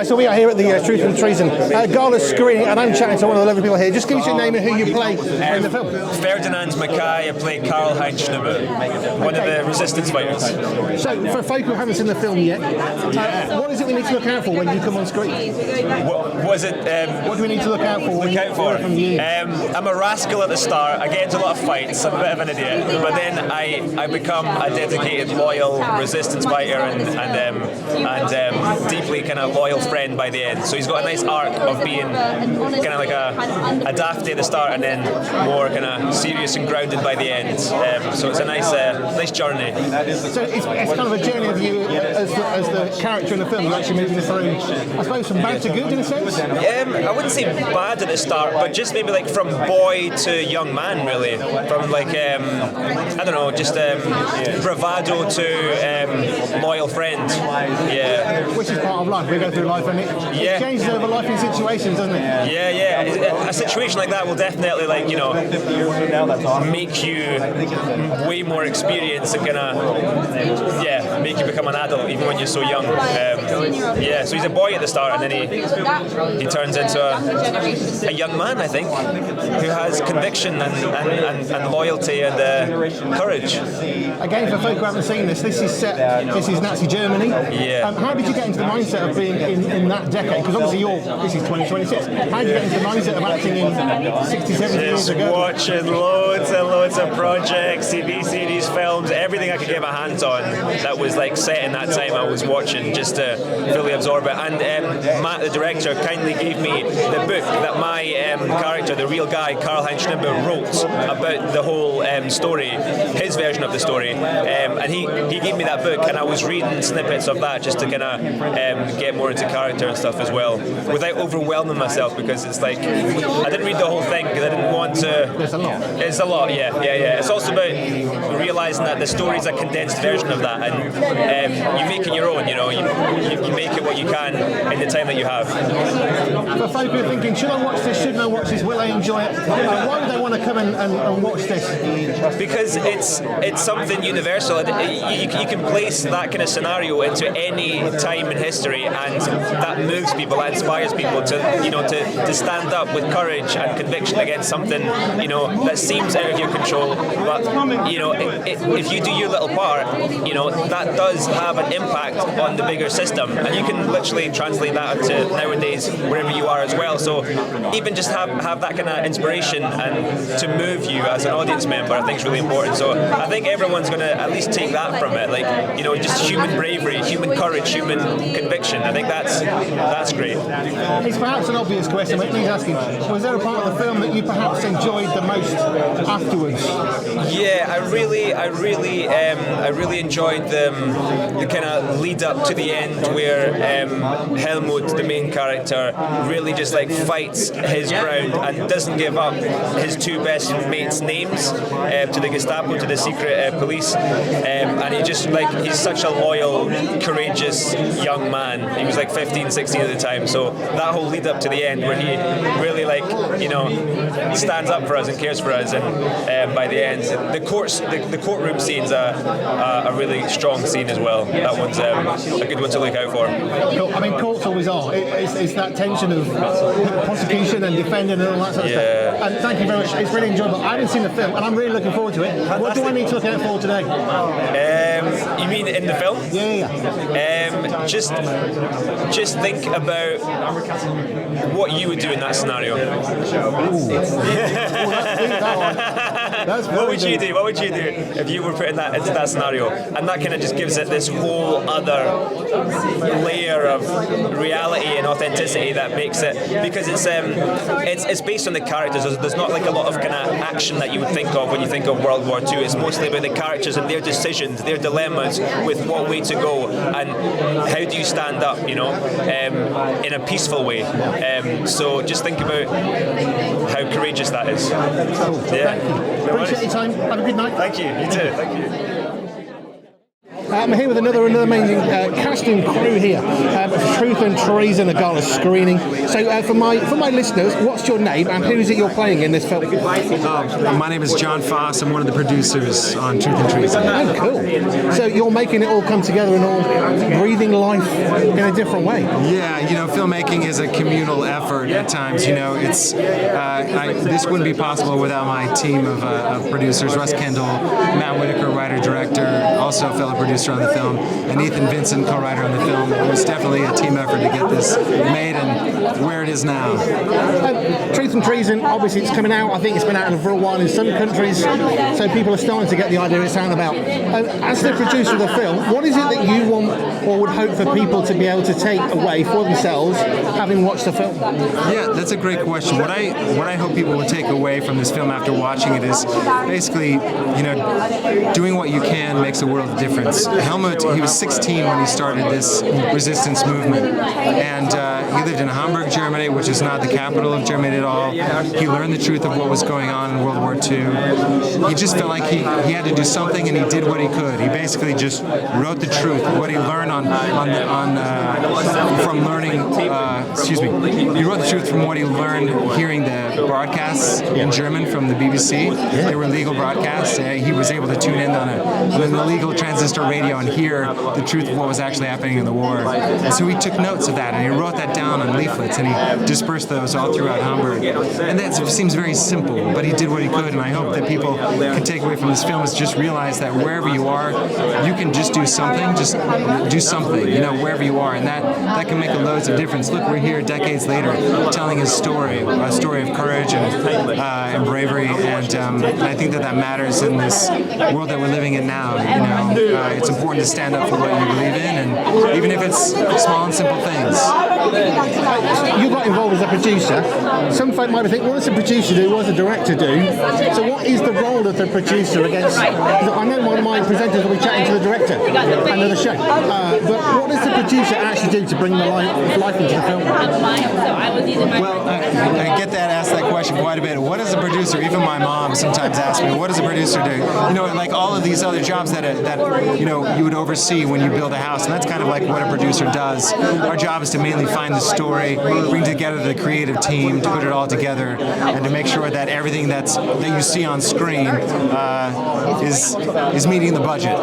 So we are here at the Truth Treason Gala Screening, and I'm chatting to one of the lovely people here. Just give us your name and who you play in the film. Ferdinand Mackay, I play Karl-Heinz Schnubbe, one of the resistance fighters. So, for folk who haven't seen the film yet, what is it we need to look out for when you come on screen? What do we need to look out for? From you? I'm a rascal at the start. I get into a lot of fights. I'm a bit of an idiot, but then I become a dedicated, loyal resistance fighter and deeply kind of loyal friend by the end. So he's got a nice arc of being kind of like a dafty at the start and then more kind of serious and grounded by the end. So it's a nice journey. So it's kind of a journey of you as the character in the film. You're actually moving through, I suppose, from bad to good in a sense? I wouldn't say bad at the start, but just maybe like from boy to young man, really. From like, I don't know, just bravado to loyal friend. Yeah. Which is part of life. We go through life and it changes over life in situations, doesn't it? Yeah. A situation like that will definitely, like, you know, make you way more experienced and kind of, make you become an adult even when you're so young. So he's a boy at the start and then he turns into a young man, I think, who has conviction and loyalty and courage. Again, for folk who haven't seen this is Nazi Germany. Yeah. How did you get into the mindset of being in that decade? Because obviously this is 2026. How did you get into the mindset of acting in 60, 70 years ago? Watching loads and loads of projects, TV series, films, everything I could get my hands on that was like set in that time I was watching just to fully absorb it. And Matt, the director, kindly gave me the book that my character, the real guy, Karl-Heinz Schnubbe, wrote about the whole story, his version of the story. And he gave me that book and I was reading snippets of that just to kind of get more into character and stuff as well, without overwhelming myself, because it's like, I didn't read the whole thing because I didn't want to... It's a lot, yeah. It's also about realising that the story is a condensed version of that, and you make it your own, you know, you make it what you can in the time that you have. For folk who are thinking, should I watch this, shouldn't I watch this, will I enjoy it? Why would they want to come and watch this? Because it's something universal. You can place that kind of scenario into any time in history, and that moves people, that inspires people to stand up with courage and conviction against something, you know, that seems out of your control. But you know, if you do your little part, you know, that does have an impact on the bigger system, and you can literally translate that to nowadays wherever you are as well. So even just have that kind of inspiration and to move you as an audience member, I think is really important. So I think everyone's going to at least take that from it, like, you know, just human bravery, human courage, human conviction. I think that's great. It's perhaps an obvious question, but please ask him. Was there a part of the film that you perhaps enjoyed the most afterwards? Yeah, I really enjoyed the kind of lead up to the end where Helmut, the main character, really just like fights his ground and doesn't give up his two best mates' names to the Gestapo, to the secret police, and he just like, he's such a loyal, courageous young man. He was like 15, 16 at the time, so that whole lead up to the end where he really, like, you know, stands up for us and cares for us, and by the end the courtroom scene's a really strong scene as well. That one's a good one to look out for. Cool. I mean, courts always are. It's that tension of prosecution and defending and all that sort of stuff. And thank you very much. It's really enjoyable. I haven't seen the film, and I'm really looking forward to it. Fantastic. What do I need to look out for today? You mean in the film? Yeah. Just think about what you would do in that scenario. What would you do? What would you do if you were putting that into that scenario? And that kind of just gives it this whole other layer of reality and authenticity that makes it, because it's based on the characters. There's not like a lot of kind of action that you would think of when you think of World War II. It's mostly about the characters and their decisions, their dilemmas with what way to go and how do you stand up, you know, in a peaceful way. So just think about how courageous that is. Yeah. Appreciate your time. Have a good night. Thank you. You too. Thank you. I'm here with another amazing cast and crew here of Truth and Treason Gala Screening. So for my listeners, what's your name and who is it you're playing in this film? My name is John Foss. I'm one of the producers on Truth and Treason. Oh, cool. So you're making it all come together and all breathing life in a different way. Yeah, filmmaking is a communal effort at times. It's this wouldn't be possible without my team of producers: Russ Kendall, Matt Whitaker, writer-director, also a fellow producer on the film, and Ethan Vincent, co-writer on the film. It was definitely a team effort to get this made and where it is now. Truth and Treason, obviously it's coming out. I think it's been out for a while in some countries, so people are starting to get the idea it's out about. As the producer of the film, what is it that you want or would hope for people to be able to take away for themselves having watched the film? Yeah, that's a great question. What I hope people will take away from this film after watching it is basically, doing what you can makes a world of difference. Helmut, he was 16 when he started this resistance movement, and he lived in Hamburg, Germany, which is not the capital of Germany at all. He learned the truth of what was going on in World War II. He just felt like he had to do something, and he did what he could. He basically just wrote the truth, what he learned from learning. He wrote the truth from what he learned hearing the broadcasts in German from the BBC. They were legal broadcasts. He was able to tune in on an illegal transistor radio and hear the truth of what was actually happening in the war. And so he took notes of that, and he wrote that down on leaflets, and he dispersed those all throughout Hamburg. And that seems very simple, but he did what he could, and I hope that people can take away from this film is just realize that wherever you are, you can just do something, wherever you are, and that can make a loads of difference. Look, we're here decades later telling his story, a story of courage and bravery, and I think that matters in this world that we're living in now. It's important to stand up for what you believe in, and even if it's small and simple things. You got involved as a producer. Some folk might think, what does the producer do? What does the director do? So what is the role of the producer against... I know one of my presenters will be chatting to the director and the show. But what does the producer actually do to bring the life into the film? Well, I get asked that question quite a bit. What does a producer, even my mom sometimes asks me, what does a producer do? Like all of these other jobs that you would oversee when you build a house, and that's kind of like what a producer does. Our job is to mainly find the story, bring together the creative team, to put it all together, and to make sure that everything that you see on screen is meeting the budget.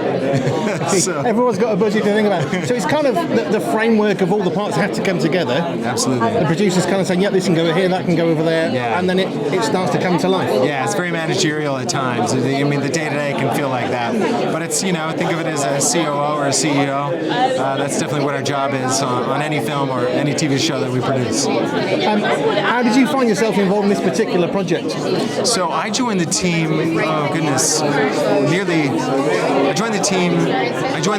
So. Everyone's got a budget to think about. So it's kind of the framework of all the parts have to come together. Absolutely. The producer's kind of saying, this can go over here, that can go over there, and then it starts to come to life. Yeah, it's very managerial at times. I mean, the day-to-day can feel like that. But it's, think of it as a COO or a CEO. That's definitely what our job is on any film or any TV show that we produce. How did you find yourself involved in this particular project? So I joined the team, I joined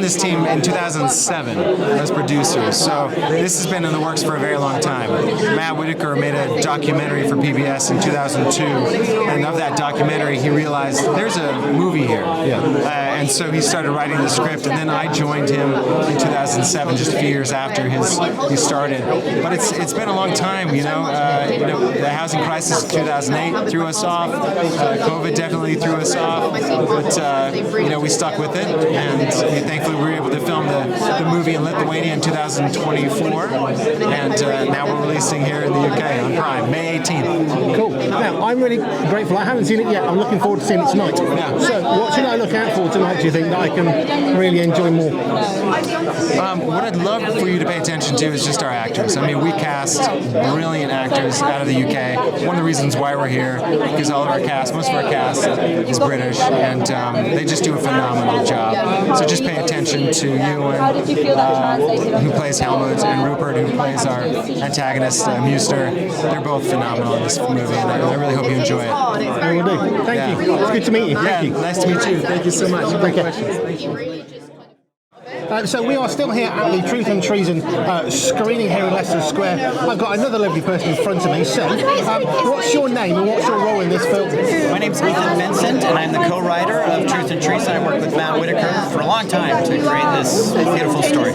this team in 2007 as producer. So this has been in the works for a very long time. Matt Whitaker made a documentary for PBS in 2002, and of that documentary he realized there's a movie here. And so he started writing the script, and then I joined him in 2007, just a few years after he started. But it's been a long time, the housing crisis of 2008 threw us off. COVID definitely threw us off, but we stuck with it, and thankfully we were able to film the movie in Lithuania in 2024, and now we're releasing here in the UK on Prime, May 18th. Cool. Now, I'm really grateful. I haven't seen it yet. I'm looking forward to seeing it tonight. Yeah. So, what should I look out for tonight, do you think, that I can really enjoy more? What I'd love for you to pay attention to is just our actors. I mean, we cast brilliant actors out of the UK. One of the reasons why we're here, because most of our cast is British, and they just do a phenomenal job. So just pay attention to Ewan, who plays Helmut, and Rupert, who plays our antagonist, Muster. They're both phenomenal in this movie, and I really hope you enjoy it. I will do. Thank you. It's good to meet you. Thank you. Nice to meet you. Thank you so much. Great questions. So we are still here at the Truth and Treason screening here in Leicester Square. I've got another lovely person in front of me. So, what's your name and what's your role in this film? My name's Ethan Vincent, and I'm the co-writer of Truth and Treason. I worked with Matt Whitaker for a long time to create this beautiful story.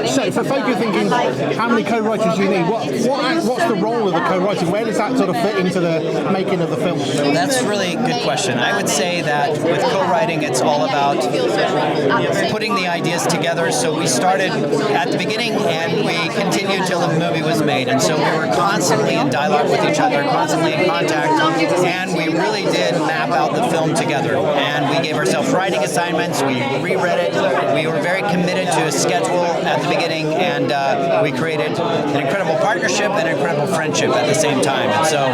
So for folk who are thinking, how many co-writers do you need? What's the role of the co-writing? Where does that sort of fit into the making of the film? That's a really good question. I would say that with co-writing, it's all about putting the ideas together. So we started at the beginning and we continued till the movie was made. And so we were constantly in dialogue with each other, constantly in contact, and we really did map out the film together. And we gave ourselves writing assignments, we reread it, we were very committed to a schedule at the beginning, and we created an incredible partnership and an incredible friendship at the same time. And so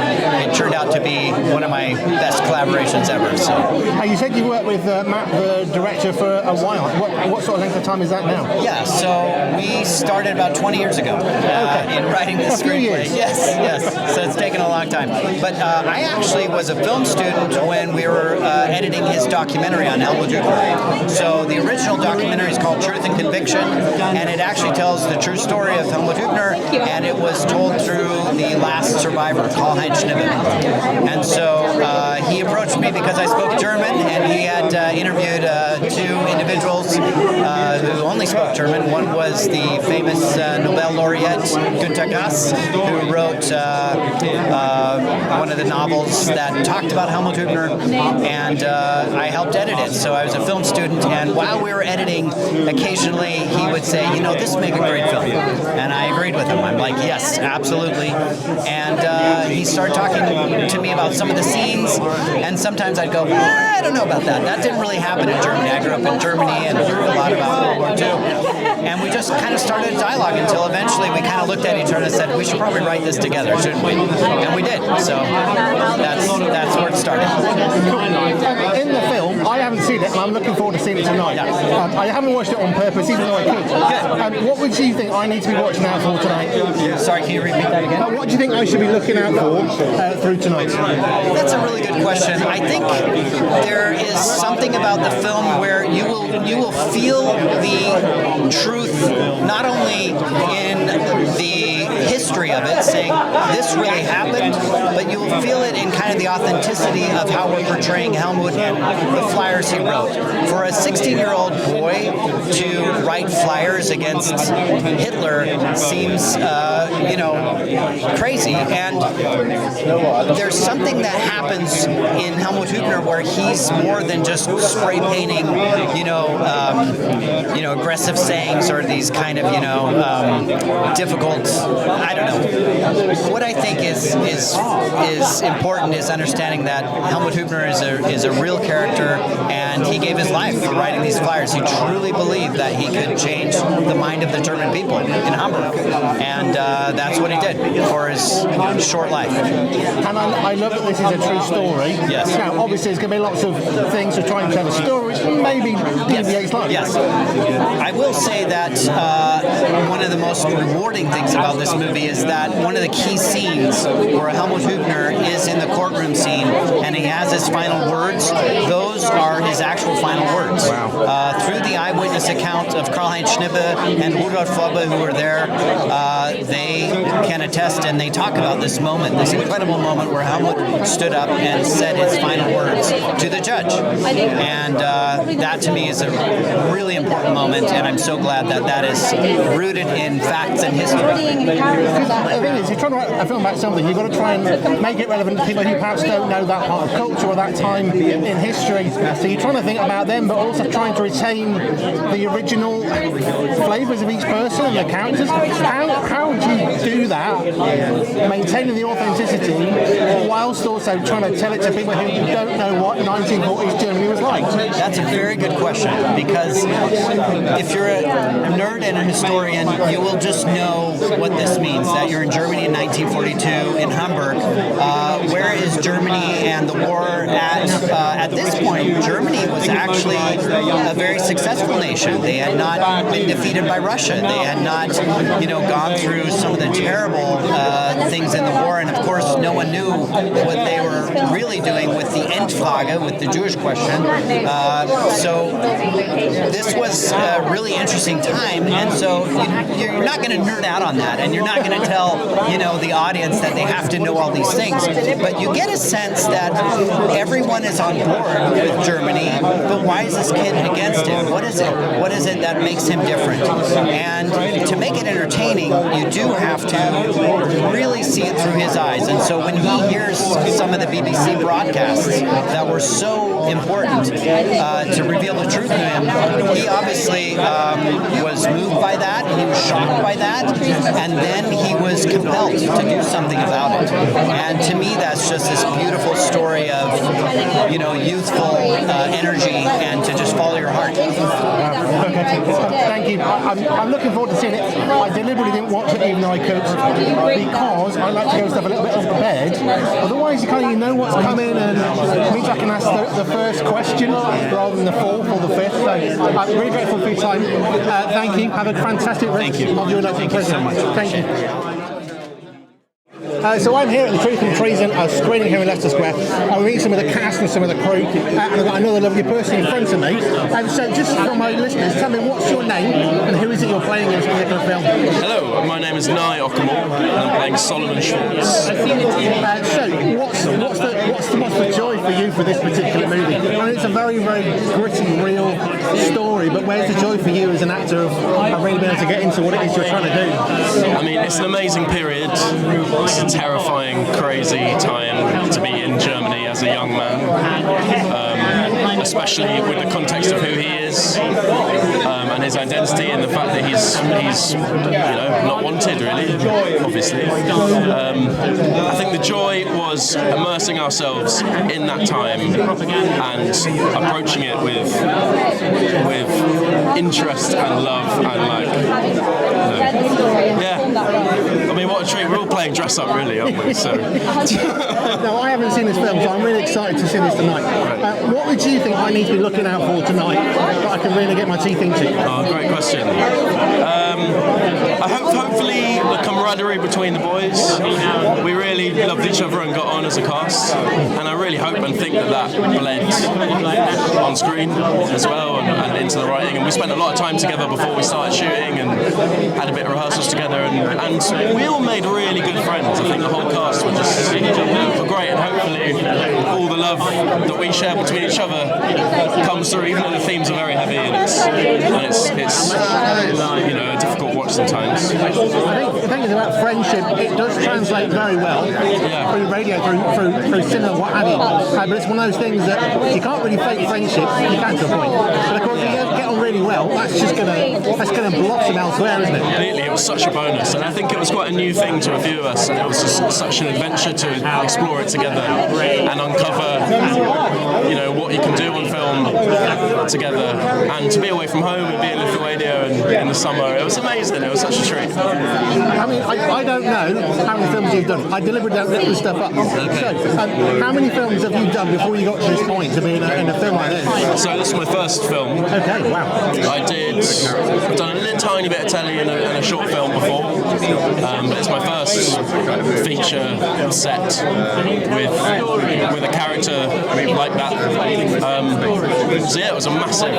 it turned out to be one of my best collaborations ever. So. You said you worked with Matt, the director, for a while. What sort of length of time is that now? Yeah, so we started about 20 years ago in writing this screenplay. Yes. So it's taken a long time. But I actually was a film student when we were editing his documentary on Helmut Hübner. So the original documentary is called Truth and Conviction, and it actually tells the true story of Helmut Hübner, and it was told through the last survivor, Karl-Heinz Schnibbel. And so he approached me because I spoke German, and he had interviewed two individuals who only spoke German. One was the famous Nobel laureate Günter Grass, who wrote one of the novels that talked about Helmut Hübner, and I helped edit it. So I was a film student, and while we were editing, occasionally he would say, this would make a great film. And I agreed with him. I'm like, yes, absolutely. And he started talking to me about some of the scenes, and sometimes I'd go, I don't know about that. That didn't really happen in Germany. I grew up in Germany and learned a lot about World War II. And we just kind of started a dialogue until eventually we kind of looked at each other and said, we should probably write this together, shouldn't we? And we did. So that's where it started. In the film, I haven't seen it, and I'm looking forward to seeing it tonight. I haven't watched it on purpose, even though I could. What would you think I need to be watching out for tonight? Sorry, can you repeat that again? What do you think I should be looking out for through tonight? That's a really good question. I think there is something about the film where you will feel the truth, not only in the history of it, saying this really happened, but you will feel it in kind of the authenticity of how we're portraying Helmut and the flyers he wrote. For a 16-year-old boy to write flyers against Hitler seems, crazy. And there's something that happens in Helmut Hübner where he's more than just spray painting, aggressive sayings or these kind of, difficult. I don't know. What I think is important is understanding that Helmut Hübner is a real character, and he gave his life for writing these flyers. He truly believed that he could change the mind of the German people in Hamburg, and that's what he did for his short life. And I love that this is a true story. Yes. Now, obviously, there's going to be lots of things to try and tell a story, maybe deviates slightly. Yes. I will say that one of the most rewarding things about this movie is that one of the key scenes where Helmut Hübner is in the courtroom scene and he has his final words, those are his actual final words. Wow. Through the eyewitness account of Karl-Heinz Schnibbel and Rudolf Flubbe, who were there, they can attest and they talk about this moment, this incredible moment where Helmut stood up and said his final words to the judge. And that to me is a really important moment, and I'm so glad that that is rooted in facts and history. The thing is, you're trying to write a film about something, you've got to try and make it relevant to people who perhaps don't know that part of culture or that time in history. So you're trying to think about them, but also trying to retain the original flavours of each person and the characters. How would you do that, maintaining the authenticity, whilst also trying to tell it to people who don't know what 1940s Germany was like? That's a very good question, because if you're a nerd and a historian, you will just know what this means, that you're in Germany in 1942, in Hamburg. Where is Germany and the war at this point? Germany was actually a very successful nation. They had not been defeated by Russia. They had not, gone through some of the terrible things in the war, and of course no one knew what they were really doing with the Endfrage, with the Jewish question. So this was a really interesting time, and so you're not going to nerd out on that, and you're not going to tell the audience that they have to know all these things, but you get a sense that everyone is on board with Germany, but why is this kid against it? What is it? What is it that makes him different? And to make it entertaining, you do have to really see it through his eyes. And so when he hears some of the BBC broadcasts that were so important to reveal the truth to him, he obviously was moved by that, he was shocked by that, and then he was compelled to do something about it. And to me, that's just this beautiful story of, youthful energy and to just follow your heart. Okay. Thank you. I'm looking forward to seeing it. I deliberately didn't watch it even though I could, because I like to go stuff a little bit unprepared. Otherwise, you know what's coming, and it means I can ask the first question rather than the fourth or the fifth. So I'm really grateful for your time. Thank you. Have a fantastic rest of your night. Thank you so much. Thank you. So I'm here at the Truth Treason screening here in Leicester Square. I'm meeting some of the cast and some of the crew, and I've got another lovely person in front of me. So just for my listeners, tell me, what's your name and who is it you're playing in this particular film? Hello, my name is Nye Ockamore, and I'm playing Solomon Schwartz. So what's the joy for you for this particular movie? I mean, it's a very, very gritty, real story, but where's the joy for you as an actor of really being able to get into what it is you're trying to do? I mean, it's an amazing period. It's a terrifying, crazy time to be in Germany as a young man, especially with the context of who he is and his identity, and the fact that he's not wanted, really, obviously. I think the joy was immersing ourselves in that time and approaching it with interest and love and I mean, what a treat. We're all playing dress up, really, aren't we? So. No, I haven't seen this film, so I'm really excited to see this tonight. What would you think I need to be looking out for tonight that I can really get my teeth into? Oh, great question. I hope, hopefully, the camaraderie between the boys. We really loved each other and got on as a cast, and I really hope and think that bled on screen as well and into the writing. And we spent a lot of time together before we started shooting and had a bit of rehearsals together, and we all made really good friends. I think the whole cast were just great, and hopefully all the love that we share between each other comes through, even though the themes are very heavy and it's a difficult watch sometimes. I think the thing is about friendship, it does translate very well through radio, through cinema, what have you. But it's one of those things that you can't really fake friendship. You can to a point, but of course, if you get on really well, that's gonna blossom elsewhere, isn't it? Completely, it was such a bonus, and I think it was quite a new thing to a few of us, and it was just such an adventure to explore it together and uncover, what you can do on film together, and to be away from home and be in Lithuania and in the summer. It was amazing. It was such a treat. I mean, I don't know how many films you've done. I deliberately don't look this stuff up. Okay. So, how many films have you done before you got to this point to be in a film like this? So this is my first film. Okay, wow. I've done a little tiny bit of telly and a short film before, but it's my first feature set with a character like that. So yeah, it was a massive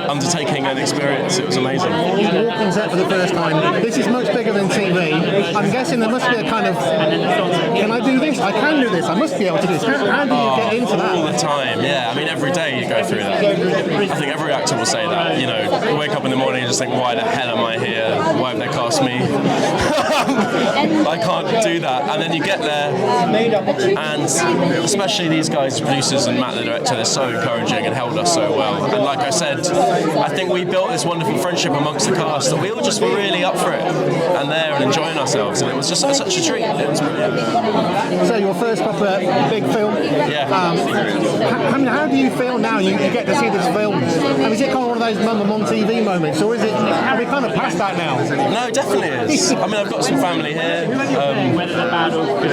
undertaking and experience. It was amazing. You walk on set for the first time. This is much bigger than TV. I'm guessing there must be a kind of, can I do this? I can do this. I must be able to do this. How do you get into that? All the time, yeah. I mean, every day you go through that. I think every actor will say that. You wake up in the morning and just think, why the hell am I here? Why have they cast me? I can't do that. And then you get there, and especially these guys, producers and Matt, the director, they're so encouraging and held us so well. And like I said, I think we built this wonderful friendship amongst the cast that we all just were really up for it and there and enjoying ourselves. And it was just such a treat. It was brilliant. So your first proper big film. Yeah. How do you feel now you get to see this film? Is it kind of one of those mum on TV moments, or are we kind of past that now? No, it definitely is. I mean, I've got some family here.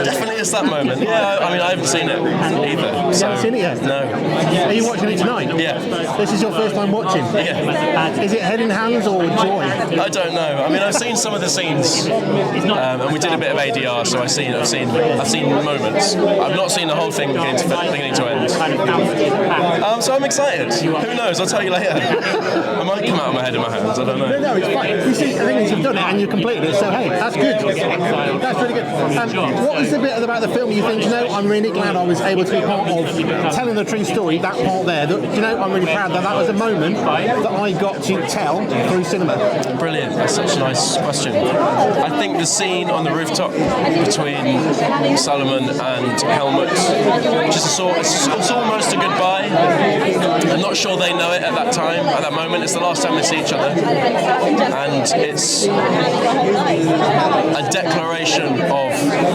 Definitely is that moment. Yeah, I mean, I haven't seen it either. You haven't seen it yet? No. Are you watching it tonight? Yeah. This is your first time watching? Yeah. Is it head in hands or joy? I don't know. I mean, I've seen some of the scenes, and we did a bit of ADR, so I've seen moments. I've not seen the whole thing beginning to end. So I'm excited. Who knows? I'll tell you later. I might come out of my head in my hands. I don't know. No, it's fine. You see, the thing is, you've done it and you completed it, so hey, that's good. That's really good. What was the bit about the film you think, you know, I'm really glad I was able to be part of telling the true story, that part there, that, you know, I'm really proud that was a moment that I got to tell through cinema. Brilliant. That's such a nice question. I think the scene on the rooftop between Solomon and Helmut, which is it's almost a goodbye. I'm not sure they know it at that time, at that moment. It's the last time they see each other. And it's a declaration of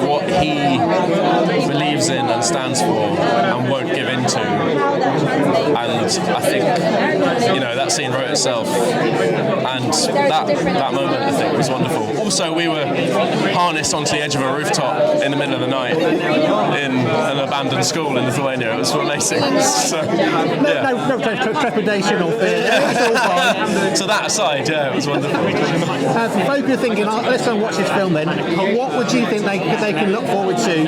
what he believes in and stands for and won't give in to. And I think, you know, that scene wrote itself. And that moment, I think, was wonderful. Also, we were harnessed onto the edge of a rooftop in the middle of the night in an abandoned school in Lithuania. It was amazing. So, yeah. No trepidation or fear. It's all fine. So that aside, yeah, it was wonderful. For folk who are thinking, let's go and watch this film then, what would you think they can look forward to,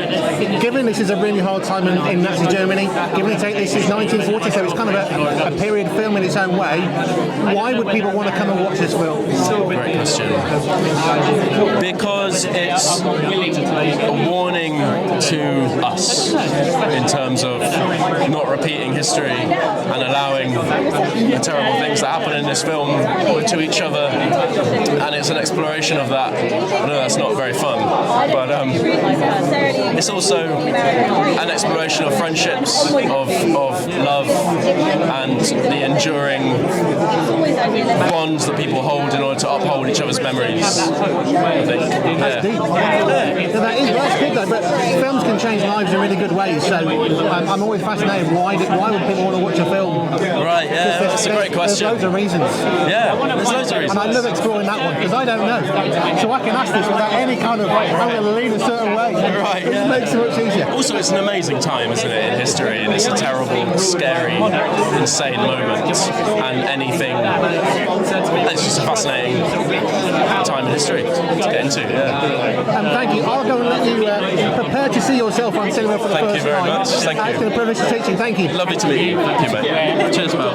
given this is a really hard time in Nazi Germany, given this is 1940, so it's kind of a period film in its own way, why would people want to come and watch this film? Great question. Because it's a warning to us in terms of not repeating history and allowing the terrible things that happen in this film to each other, and it's an exploration of that. I know that's not very fun, but it's also an exploration of friendships, of love, and the enduring bonds that people hold in order to uphold each other's memories. I think. That's deep. That's good though, but films can change lives in really good ways, so I'm always fascinated, why would people want to watch a film? Right, yeah, that's a great question. There's loads of reasons. Yeah, there's loads of reasons. And I love exploring that one, because I don't know. So I can ask this without any kind of, I'm going to lean a certain way. Right, It yeah. makes it much easier. Also, it's an amazing time, isn't it, in history, and it's a terrible, scary, insane moment, and anything. It's just a fascinating time in history to get into. Yeah. Thank you. I'll go and let you prepare to see yourself on cinema for the Thank you first very time. much. Thank you. It's been a privilege to teach you. Thank you. Lovely to meet you. Thank you, mate. Cheers, pal.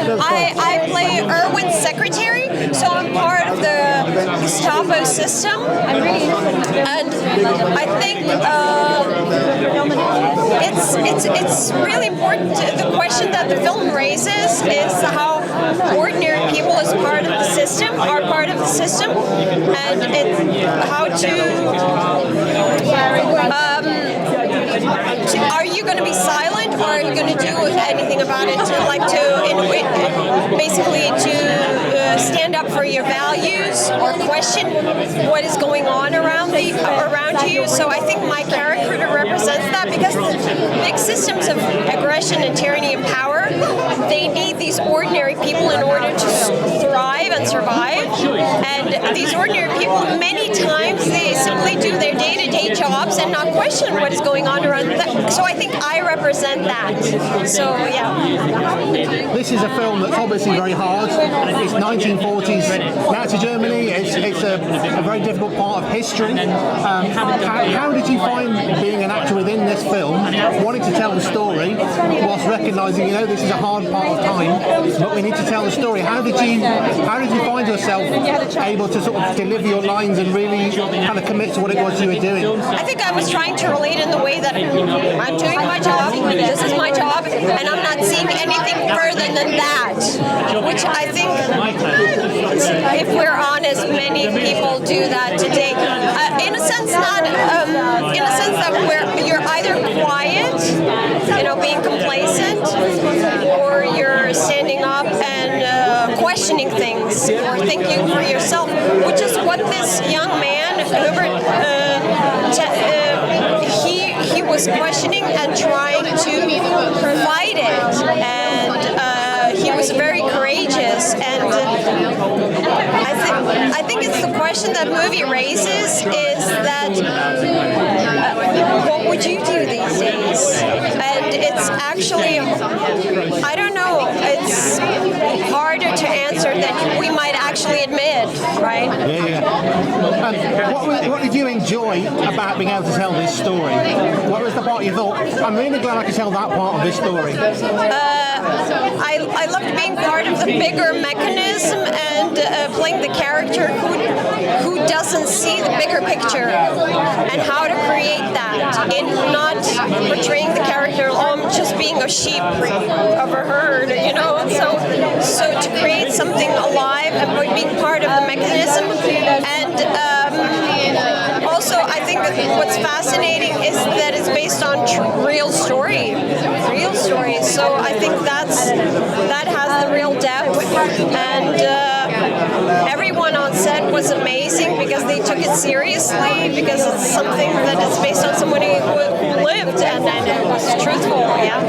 I play Erwin's secretary, so I'm part of the Gestapo system. And I think it's really important. The question that the film raises is how ordinary people as part of the system are part of the system, and it's how to are you going to be silent, or are you going to do anything about it? Basically to stand up for your values or question what is going on around you. So I think my character represents that, because big systems of aggression and tyranny and power, they need these ordinary people in order to thrive and survive. And these ordinary people, many times, they simply do their day-to-day jobs and not question what is going on around them. So I think I represent that. So, yeah. This is a film that's obviously very hard. It's 1940s Nazi Germany. It's a very difficult part of history. How did you find being an actor within this film, wanting to tell the story, whilst recognising, this is a hard part of time, but we need to tell the story? How did you find yourself able to sort of deliver your lines and really kind of commit to what it was you were doing? I think I was trying to relate in the way that I'm doing my job, this is my job, and I'm not seeing anything further than that, which I think, if we're honest, many people do that today. In a sense that you're either quiet, being complacent, or you're standing up and questioning things or thinking for yourself, which is what this young man, Hubert, he was questioning and trying to fight it, and he was very courageous. And I think it's the question that movie raises is that what would you do these days? And it's actually, I don't know, it's harder to answer than we might actually admit, right? Yeah. What did you enjoy about being able to tell this story? What was the part you thought, I'm really glad I could tell that part of this story? I loved being part of the bigger mechanism and playing the character who doesn't see the bigger picture and how to create that in not portraying the character just being a sheep of a herd, you know. So to create something alive and being part of the mechanism, and also I think that what's fascinating is that it's based on real story. So I think that has the real depth, and everyone on set was amazing because they took it seriously, because it's something that is based on somebody who lived and it was truthful. Yeah.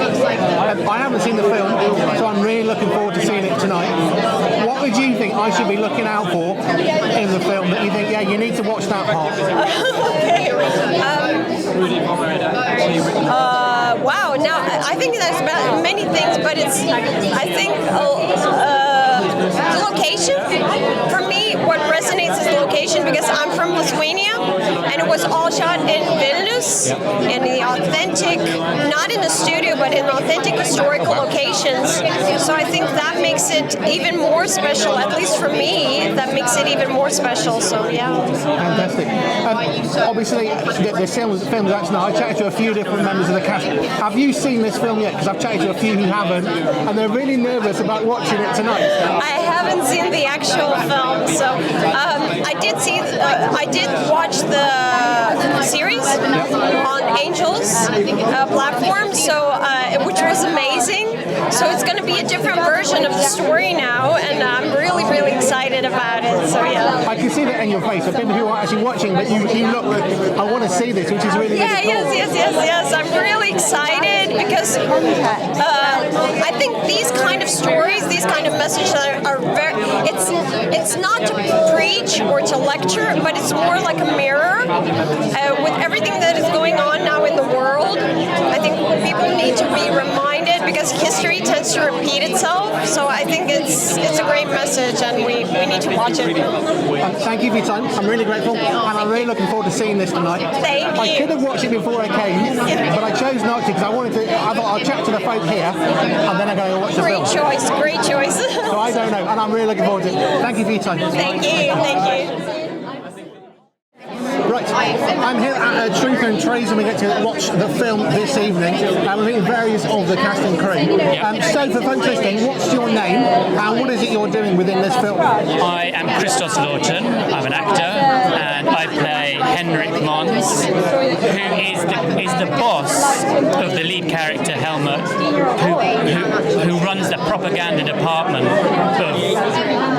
I haven't seen the film, so I'm really looking forward to seeing it tonight. What would you think I should be looking out for in the film that you think, yeah, you need to watch that part? Okay. Wow. Now I think there's many things, but it's I think the location for me. What resonates is the location, because I'm from Lithuania, and it was all shot in Vilnius, in the authentic, not in a studio, but in authentic historical locations. So I think that makes it even more special, at least for me, that makes it even more special. So yeah. Fantastic. Obviously, the film's out tonight. I chatted to a few different members of the cast. Have you seen this film yet? Because I've chatted to a few who haven't, and they're really nervous about watching it tonight. I haven't seen the actual film, so I did watch the series on Angel's platform, so which was amazing. So it's going to be a different version of the story now, and I'm really, really excited about it. So yeah. I can see that in your face. The people who are actually watching, but you look like, I want to see this, which is really yeah. Cool. Yes. I'm really excited because I think these kind of stories, these kind of messages are very. It's not to preach or to lecture, but it's more like a mirror with everything that is going on now in the world. I think people need to be reminded, because history tends to repeat itself. So I think it's a great message, and we need to watch it. Thank you for your time. I'm really grateful, and I'm really looking forward to seeing this tonight. Thank you. I could have watched it before I came, but I chose not to because I thought I'll chat to the folk here, and then I'm going to watch the film. Great choice. So I don't know, and I'm really looking forward to it. Thank you for your time. Thank you. Right, I'm here at Truth Treason. We get to watch the film this evening. We're meeting various of the cast and crew. So for folks listening, what's your name and what is it you're doing within this film? I am Christos Lawton. I'm an actor, and I play Henrik Mons, who is the boss of the lead character Helmut, who runs the propaganda department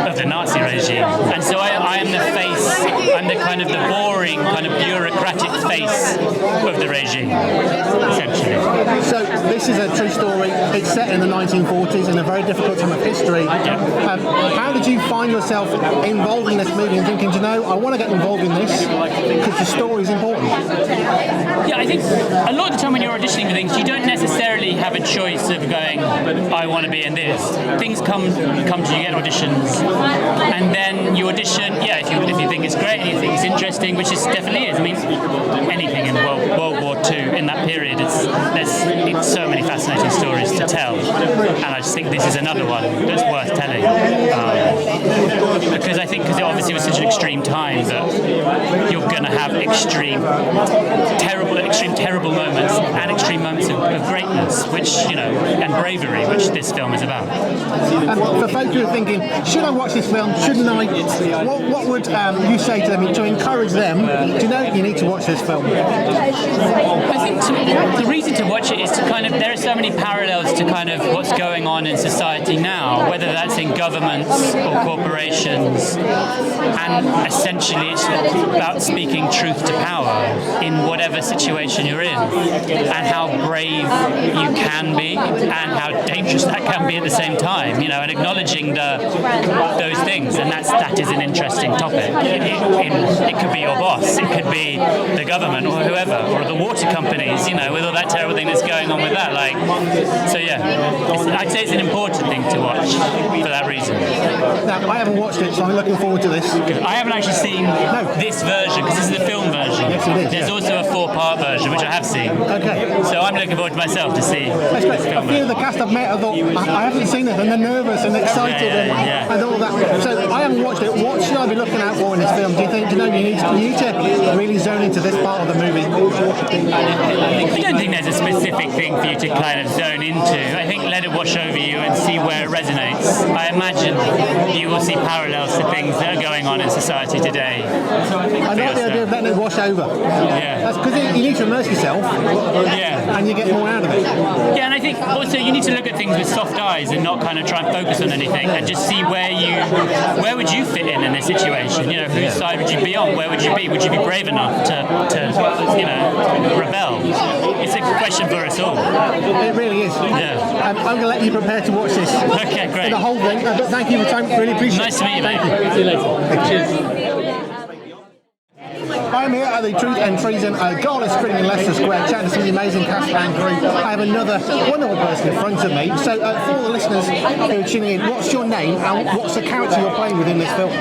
of the Nazi regime. And so I am the face. I'm the kind of the boring, kind of bureaucratic face of the regime, essentially. So this is a true story. It's set in the 1940s in a very difficult time of history. How did you find yourself involved in this movie and thinking, I want to get involved in this because the story is important? Yeah, I think a lot of the time when you're auditioning for things, you don't necessarily have a choice of going, I want to be in this. Things come to you, get auditions, and then you audition. Yeah, if you think it's great and you think it's interesting, which it definitely is. I mean, anything in World War II in that period, there's so many fascinating stories to tell, and I just think this is another one that's worth telling. Because it obviously was such an extreme time that you're going to have extreme terrible moments and extreme moments of greatness, which and bravery, which this film is about. For folks who are thinking, should I watch this film? Shouldn't I? What would you say to them to encourage them to you need to watch this film? I think the reason to watch it is to there are so many parallels to what's going on in society now, whether that's in governments or corporations, and essentially it's about speaking truth to power in whatever situation you're in, and how brave you can be and how dangerous that can be at the same time, and acknowledging those things, and that is an interesting topic. It could be your boss, it could be the government or whoever, or the water companies, with all that terrible thing that's going on with that. I'd say it's an important thing to watch. for that reason. Now, I haven't watched it, so I'm looking forward to this. I haven't actually seen this version because this is the film version. Yes, it is. There's also a 4-part version which I have seen. Okay. So I'm looking forward to myself to see. That's great. A few of the cast I've met, I thought, I haven't seen it, and they're nervous and excited and all that. So I haven't watched it. What should I be looking out for in this film? Do you think, you need to really zone into this part of the movie? I don't think there's a specific thing for you to kind of zone into. I think let it wash over you and see where it resonates. I imagine you will see parallels to things that are going on in society today. I like the idea of letting it wash over. Yeah. That's because you need to immerse yourself. Yeah. And you get more out of it. Yeah, and I think also you need to look at things with soft eyes and not kind of try and focus on anything and just see where would you fit in this situation? You know, whose side would you be on? Where would you be? Would you be brave enough to rebel? It's a question for us all. It really is. Yeah. I'm going to let you prepare to watch this. Okay, great. The whole thing. But thank you for your time. Really appreciate it. Nice to meet you, mate. Thank you. See you later. Cheers. I'm here at the Truth Treason Gala Screening in Leicester Square, chatting to some of the amazing cast and crew. I have another wonderful person in front of me. So for the listeners who are tuning in, what's your name and what's the character you're playing within this film?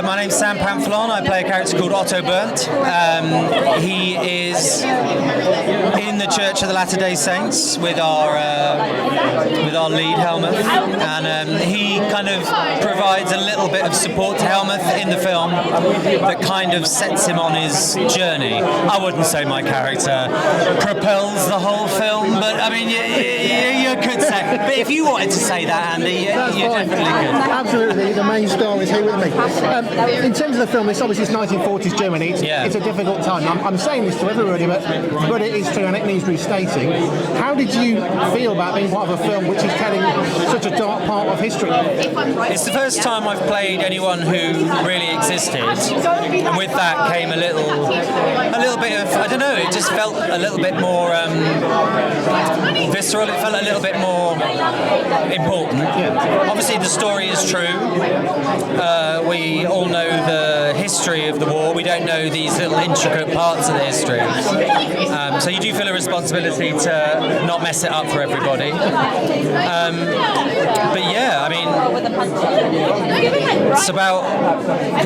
My name's Sam Pamphilon. I play a character called Otto Burnt. He is in the Church of the Latter-day Saints with our lead Helmuth, and he kind of provides a little bit of support to Helmuth in the film that kind of sets him on his journey. I wouldn't say my character propels the whole film, but I mean, you could say. But if you wanted to say that, Andy, you definitely could. Absolutely, the main star is here with me. In terms of the film, it's obviously 1940s Germany. It's a difficult time. I'm saying this to everybody, but it is true and it needs restating. How did you feel about being part of a film which is telling such a dark part of history? It's the first time I've played anyone who really existed, and with that came a little bit of, I don't know, it just felt a little bit more visceral, it felt a little bit more important. Obviously the story is true, we all know the history of the war, we don't know these little intricate parts of the history, so you do feel a responsibility to not mess it up for everybody. But yeah, I mean, it's about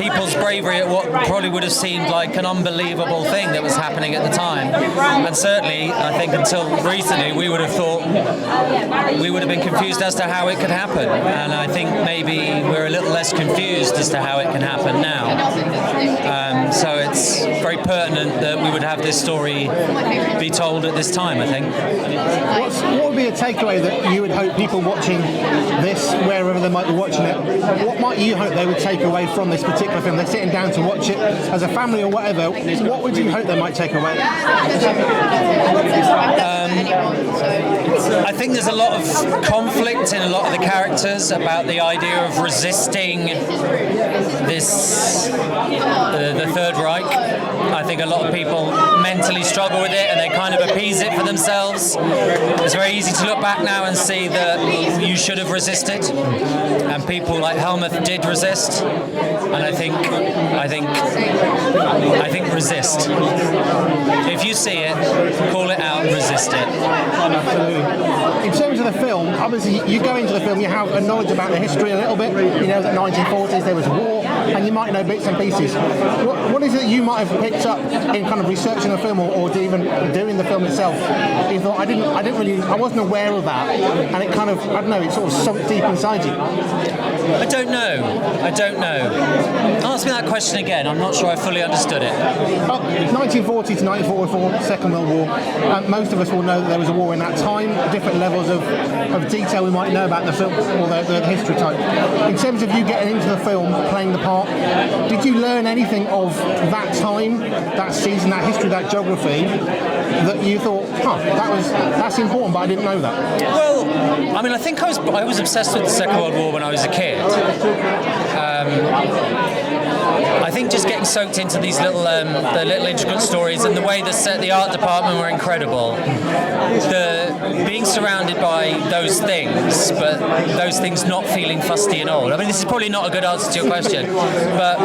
people's bravery at what probably would have seemed like an unbelievable thing that was happening at the time. And certainly, I think until recently, we would have thought, we would have been confused as to how it could happen. And I think maybe we're a little less confused as to how it can happen now. So it's very pertinent that we would have this story be told at this time, I think. What would be a takeaway that you would hope people watching this, wherever they might be watching it, what might you hope they would take away from this particular film? They're sitting down to watch it as a family or whatever. What would you hope they might take away? I think there's a lot of conflict in a lot of the characters about the idea of resisting this, the Third Reich. I think a lot of people mentally struggle with it and they kind of appease it for themselves. It's very easy to look back now and see that you should have resisted, and people like Helmuth did resist, and I think resist. If you see it, call it out, resist it. Absolutely. In terms of the film, obviously you go into the film, you have a knowledge about the history a little bit. You know that 1940s there was war, and you might know bits and pieces. What is it you might have picked up in kind of researching the film, or even doing the film itself? You thought I wasn't aware of that, and it kind of, I don't know, it sort of sunk deep inside you. I don't know. Ask me that question again. I'm not sure I fully understood it. 1940 to 1944, Second World War. Most of us will know that there was a war in that time. Different levels of detail we might know about the film or the history type. In terms of you getting into the film, playing the part, did you learn anything of that time, that season, that history, that geography, that you thought, that's important, but I didn't know that? Well, I mean, I think I was obsessed with the Second World War when I was a kid. I think just getting soaked into these little the little intricate stories and the way the art department were incredible. Being surrounded by those things, but those things not feeling fusty and old. I mean, this is probably not a good answer to your question, but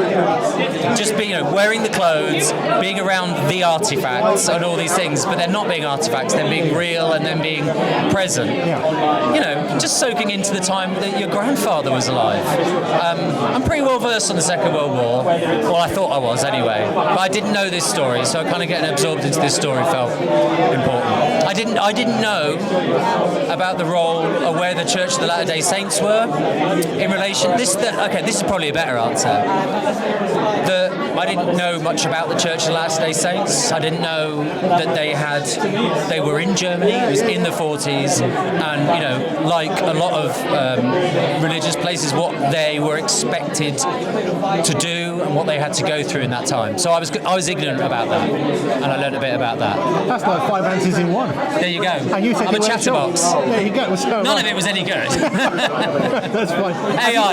just being, wearing the clothes, being around the artifacts and all these things, but they're not being artifacts, they're being real and then being present. Just soaking into the time that your grandfather was alive. I'm pretty well versed on the Second World War. Well, I thought I was anyway, but I didn't know this story, so kind of getting absorbed into this story felt important. I didn't know about the role of where the Church of the Latter-day Saints were in relation. This is probably a better answer. I didn't know much about the Church of the Latter-day Saints. I didn't know that they were in Germany. It was in the 40s, and like a lot of religious places, what they were expected to do and what they had to go through in that time. So I was ignorant about that, and I learned a bit about that. That's like 5 answers in one. There you go. And you said I'm a chatterbox. There you go. None of it was any good. That's fine.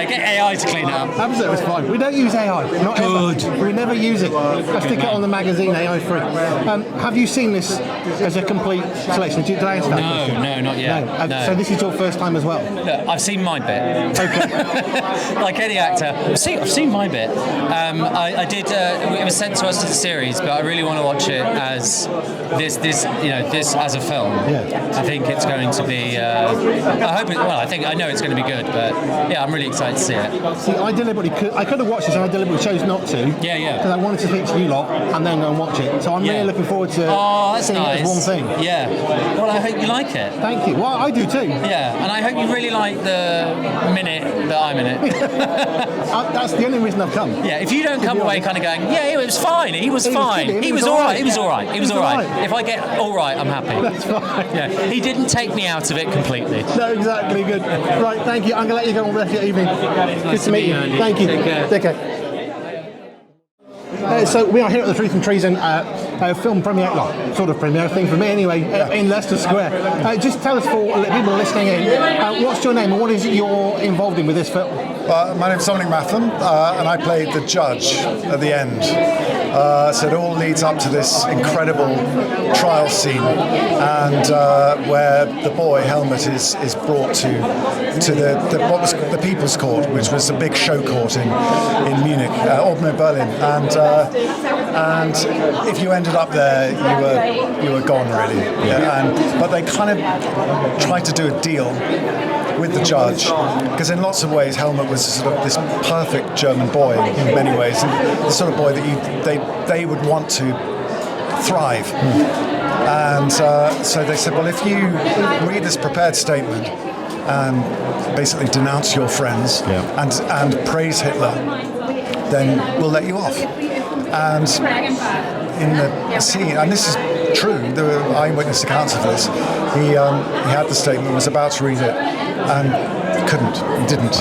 Get AI to clean it up. Absolutely, it's fine. We don't use AI. Not Good. Ever. We never use it. I stick it on the magazine, AI free. Have you seen this as a complete selection? Did I ask that question? No, not yet. No. So this is your first time as well? Look, I've seen my bit. Okay. Like any actor, I've seen my bit. I did. It was sent to us as a series, but I really want to watch it as this as a film. Yeah. I think it's going to be. I know it's going to be good, but yeah, I'm really excited to see it. See, I could have watched this, and I deliberately chose not to. Yeah. Because I wanted to speak to you lot and then go and watch it. So I'm really looking forward to seeing it as one thing. Yeah. Well, I hope you like it. Thank you. Well, I do too. Yeah, and I hope you really like the minute that I'm in it. That's the only reason I've come. Yeah, if you don't come away kind of going, yeah, it was fine. He was fine. He was all right. He was all right. He was all right. If I get all right, I'm happy. That's fine. Yeah, he didn't take me out of it completely. No, exactly. Good. Right, thank you. I'm going to let you go on with your evening. Good to meet you. Thank you. Take care. So we are here at the Truth and Treason film premiere, sort of premiere thing for me anyway, in Leicester Square. Just tell us, for people listening in, what's your name and what is it you're involved in with this film? My name's Dominic Matham, and I played the judge at the end. So it all leads up to this incredible trial scene, and where the boy Helmut is brought to what was the People's Court, which was a big show court in Munich, or no, Berlin, and if you ended up there, you were gone really. Yeah. But they kind of tried to do a deal with the judge, because in lots of ways Helmut was sort of this perfect German boy in many ways, and the sort of boy that they would want to thrive. And so they said, well, if you read this prepared statement and basically denounce your friends and praise Hitler, then we'll let you off. And in the scene, and this is true, there were eyewitness accounts of this, he had the statement, was about to read it, and couldn't, he didn't.